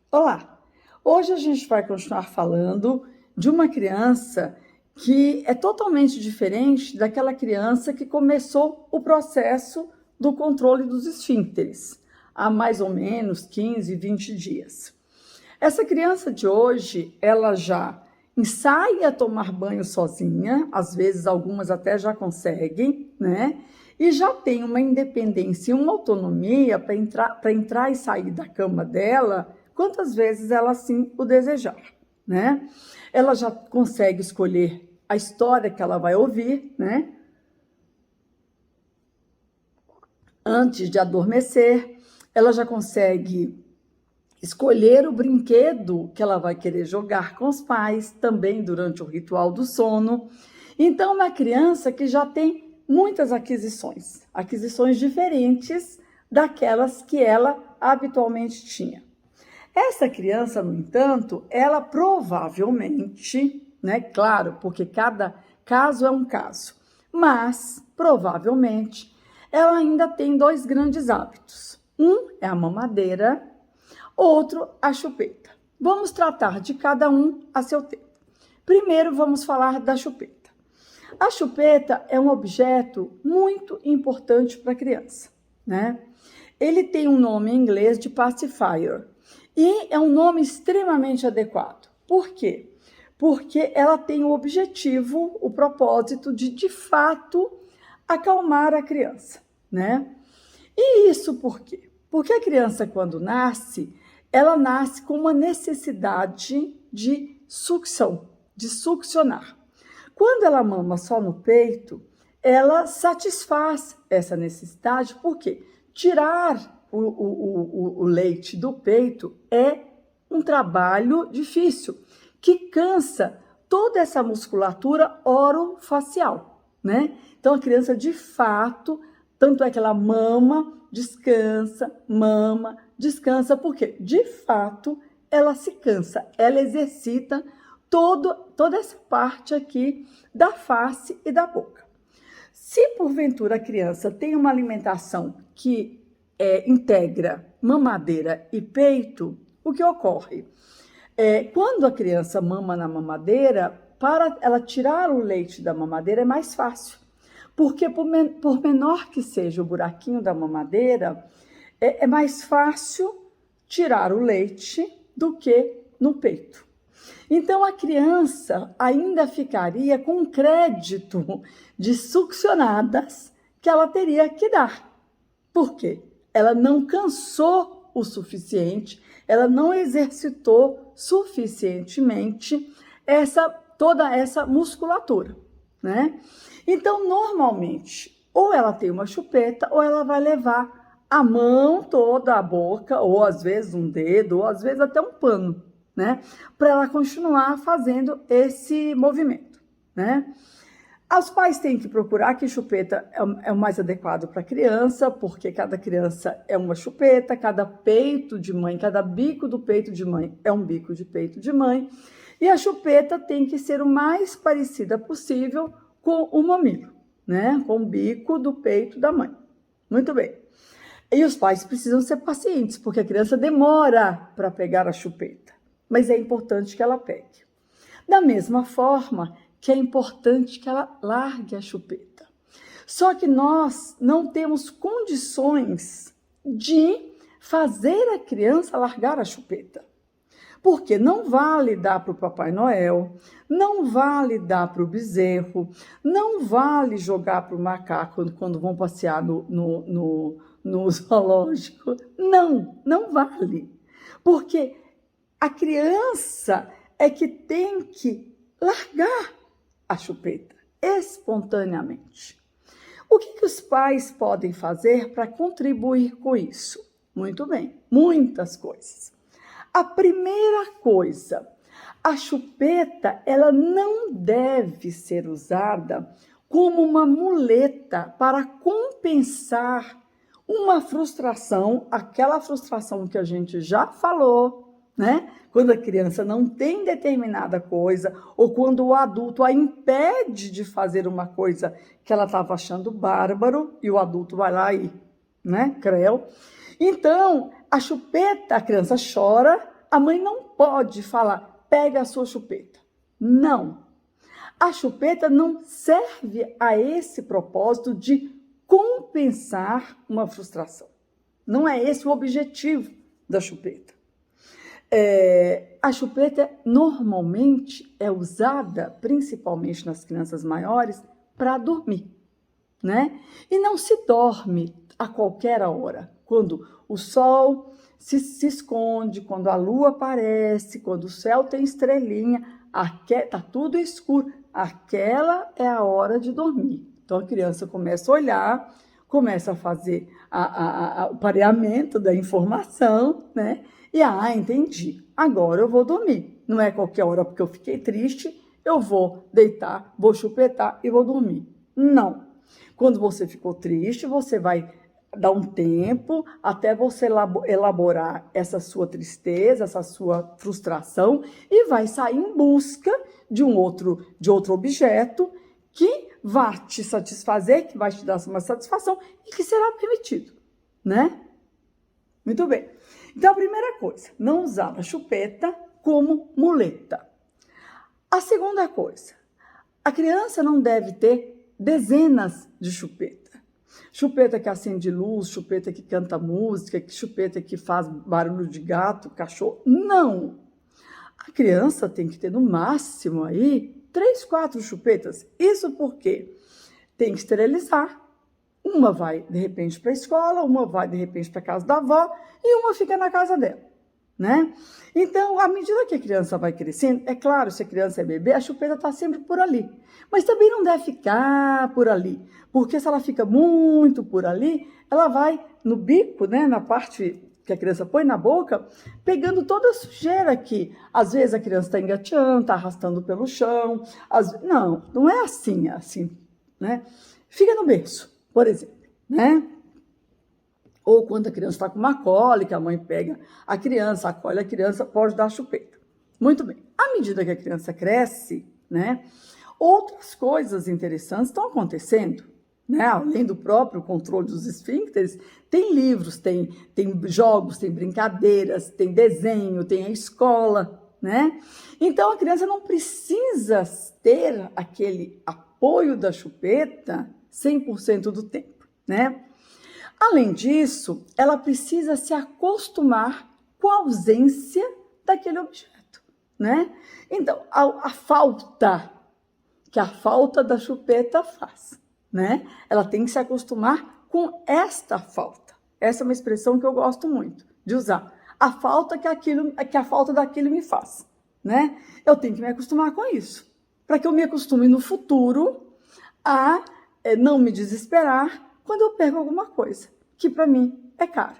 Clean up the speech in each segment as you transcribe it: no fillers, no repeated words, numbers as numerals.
Olá! Hoje a gente vai continuar falando de uma criança que é totalmente diferente daquela criança que começou o processo do controle dos esfíncteres há mais ou menos 15, 20 dias. Essa criança de hoje, ela já ensaia a tomar banho sozinha, às vezes algumas até já conseguem, né? E já tem uma independência e uma autonomia para entrar e sair da cama dela quantas vezes ela assim o desejar, né? Ela já consegue escolher a história que ela vai ouvir, né? Antes de adormecer, ela já consegue escolher o brinquedo que ela vai querer jogar com os pais, também durante o ritual do sono. Então, uma criança que já tem muitas aquisições diferentes daquelas que ela habitualmente tinha. Essa criança, no entanto, ela provavelmente, né, claro, porque cada caso é um caso, mas provavelmente ela ainda tem dois grandes hábitos. Um é a mamadeira, outro a chupeta. Vamos tratar de cada um a seu tempo. Primeiro vamos falar da chupeta. A chupeta é um objeto muito importante para a criança, né? Ele tem um nome em inglês de pacifier e é um nome extremamente adequado. Por quê? Porque ela tem o objetivo, o propósito de fato, acalmar a criança, né? E isso por quê? Porque a criança, quando nasce, ela nasce com uma necessidade de sucção, de succionar. Quando ela mama só no peito, ela satisfaz essa necessidade, porque tirar o leite do peito é um trabalho difícil, que cansa toda essa musculatura orofacial, né? Então a criança, de fato, tanto é que ela mama, descansa, porque, de fato, ela se cansa, ela exercita toda essa parte aqui da face e da boca. Se, porventura, a criança tem uma alimentação que integra mamadeira e peito, o que ocorre? Quando a criança mama na mamadeira, para ela tirar o leite da mamadeira é mais fácil. Porque, por menor que seja o buraquinho da mamadeira, é mais fácil tirar o leite do que no peito. Então, a criança ainda ficaria com crédito de succionadas que ela teria que dar. Por quê? Ela não cansou o suficiente, ela não exercitou suficientemente toda essa musculatura, né? Então, normalmente, ou ela tem uma chupeta, ou ela vai levar a mão toda, a boca, ou às vezes um dedo, ou às vezes até um pano, né? Para ela continuar fazendo esse movimento, né? Os pais têm que procurar que chupeta é o mais adequado para a criança, porque cada criança é uma chupeta, cada peito de mãe, cada bico do peito de mãe é um bico de peito de mãe, e a chupeta tem que ser o mais parecida possível com o mamilo, né? Com o bico do peito da mãe. Muito bem. E os pais precisam ser pacientes, porque a criança demora para pegar a chupeta, mas é importante que ela pegue. Da mesma forma que é importante que ela largue a chupeta. Só que nós não temos condições de fazer a criança largar a chupeta. Porque não vale dar para o Papai Noel, não vale dar para o bezerro, não vale jogar para o macaco quando vão passear no zoológico. Não vale. Porque a criança é que tem que largar a chupeta espontaneamente. O que os pais podem fazer para contribuir com isso? Muito bem, muitas coisas. A primeira coisa, a chupeta, ela não deve ser usada como uma muleta para compensar uma frustração, aquela frustração que a gente já falou, né? Quando a criança não tem determinada coisa, ou quando o adulto a impede de fazer uma coisa que ela estava achando bárbaro, e o adulto vai lá e, né, creu. Então, a chupeta, a criança chora, a mãe não pode falar, pega a sua chupeta. Não. A chupeta não serve a esse propósito de compensar uma frustração. Não é esse o objetivo da chupeta. A chupeta normalmente é usada, principalmente nas crianças maiores, para dormir, né? E não se dorme a qualquer hora. Quando o sol se esconde, quando a lua aparece, quando o céu tem estrelinha, está tudo escuro. Aquela é a hora de dormir. Então, a criança começa a olhar, começa a fazer o pareamento da informação, né? E, entendi, agora eu vou dormir. Não é qualquer hora porque eu fiquei triste, eu vou deitar, vou chupetar e vou dormir. Não. Quando você ficou triste, você vai dar um tempo até você elaborar essa sua tristeza, essa sua frustração e vai sair em busca de outro objeto que vai te satisfazer, que vai te dar uma satisfação e que será permitido, né? Muito bem. Então, a primeira coisa, não usar a chupeta como muleta. A segunda coisa, a criança não deve ter dezenas de chupeta. Chupeta que acende luz, chupeta que canta música, chupeta que faz barulho de gato, cachorro. Não! A criança tem que ter no máximo aí 3, 4 chupetas. Isso porque tem que esterilizar. Uma vai, de repente, para a escola, uma vai, de repente, para a casa da avó e uma fica na casa dela, né? Então, à medida que a criança vai crescendo, é claro, se a criança é bebê, a chupeta está sempre por ali. Mas também não deve ficar por ali, porque se ela fica muito por ali, ela vai no bico, né, na parte que a criança põe na boca, pegando toda a sujeira aqui. Às vezes a criança está engateando, está arrastando pelo chão. Não é assim, né? Fica no berço, por exemplo, né? Ou quando a criança está com uma cólica, a mãe pega a criança, acolhe a criança, pode dar chupeta. Muito bem. À medida que a criança cresce, né, outras coisas interessantes estão acontecendo, né? Além do próprio controle dos esfíncteres, tem livros, tem jogos, tem brincadeiras, tem desenho, tem a escola, né? Então, a criança não precisa ter aquele apoio da chupeta 100% do tempo, né? Além disso, ela precisa se acostumar com a ausência daquele objeto, né? Então, a falta que a falta da chupeta faz, né? Ela tem que se acostumar com esta falta. Essa é uma expressão que eu gosto muito de usar. A falta que a falta daquilo me faz, né? Eu tenho que me acostumar com isso, para que eu me acostume no futuro a não me desesperar quando eu pego alguma coisa que para mim é cara,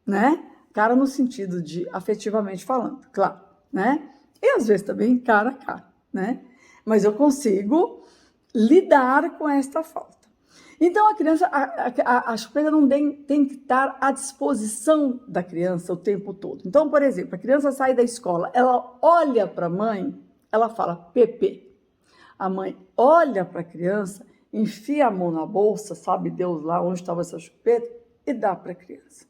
né? Cara no sentido de afetivamente falando, claro, né? E às vezes também cara, né? Mas eu consigo lidar com esta falta. Então, a criança, a chupeta não tem que estar à disposição da criança o tempo todo. Então, por exemplo, a criança sai da escola, ela olha para a mãe, ela fala Pepe. A mãe olha para a criança, enfia a mão na bolsa, sabe Deus lá onde estava essa chupeta, e dá para a criança.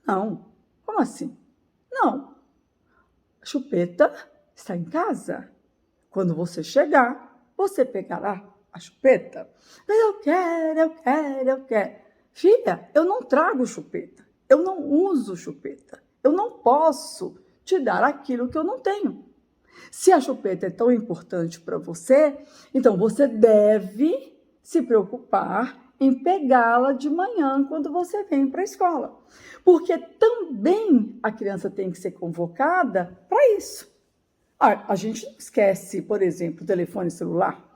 Não. Como assim? Não. A chupeta está em casa. Quando você chegar, você pegará a chupeta. Mas eu quero. Filha, eu não trago chupeta. Eu não uso chupeta. Eu não posso te dar aquilo que eu não tenho. Se a chupeta é tão importante para você, então você deve se preocupar em pegá-la de manhã quando você vem para a escola. Porque também a criança tem que ser convocada para isso. A gente não esquece, por exemplo, o telefone celular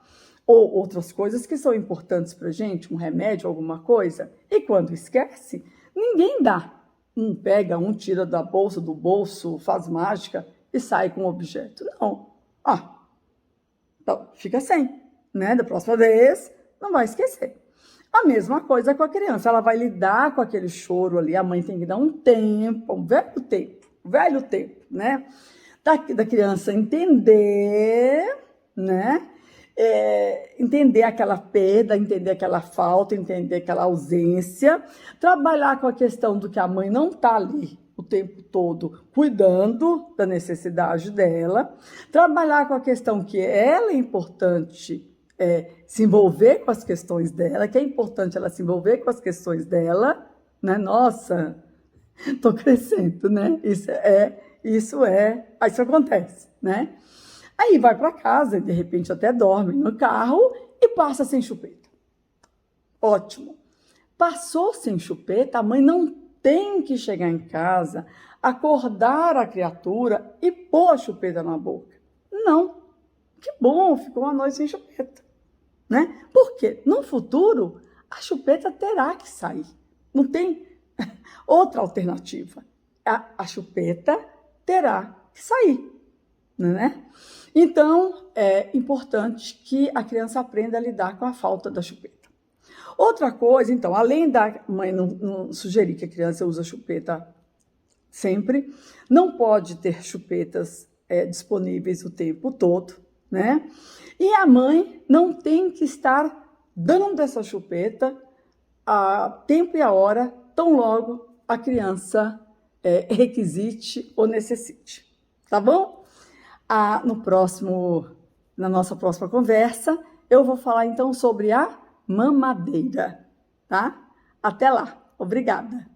ou outras coisas que são importantes para a gente, um remédio, alguma coisa. E quando esquece, ninguém dá. Pega, tira da bolsa, do bolso, faz mágica e sai com o objeto. Não. Então, fica sem, né? Da próxima vez, não vai esquecer. A mesma coisa com a criança. Ela vai lidar com aquele choro ali. A mãe tem que dar um tempo, um velho tempo, né? Da criança entender, né? Entender aquela perda, entender aquela falta, entender aquela ausência, trabalhar com a questão do que a mãe não está ali o tempo todo cuidando da necessidade dela, trabalhar com a questão que ela é importante se envolver com as questões dela, que é importante ela se envolver com as questões dela, né? Nossa, tô crescendo, né? Isso acontece, né? Aí vai para casa, de repente até dorme no carro e passa sem chupeta. Ótimo. Passou sem chupeta, a mãe não tem que chegar em casa, acordar a criatura e pôr a chupeta na boca. Não. Que bom, ficou uma noite sem chupeta, né? Porque no futuro a chupeta terá que sair. Não tem outra alternativa. A chupeta terá que sair, né? Então, é importante que a criança aprenda a lidar com a falta da chupeta. Outra coisa, então, além da mãe não sugerir que a criança use a chupeta sempre, não pode ter chupetas disponíveis o tempo todo, né? E a mãe não tem que estar dando essa chupeta a tempo e a hora, tão logo a criança requisite ou necessite, tá bom? Na nossa próxima conversa, eu vou falar então sobre a mamadeira, tá? Até lá. Obrigada.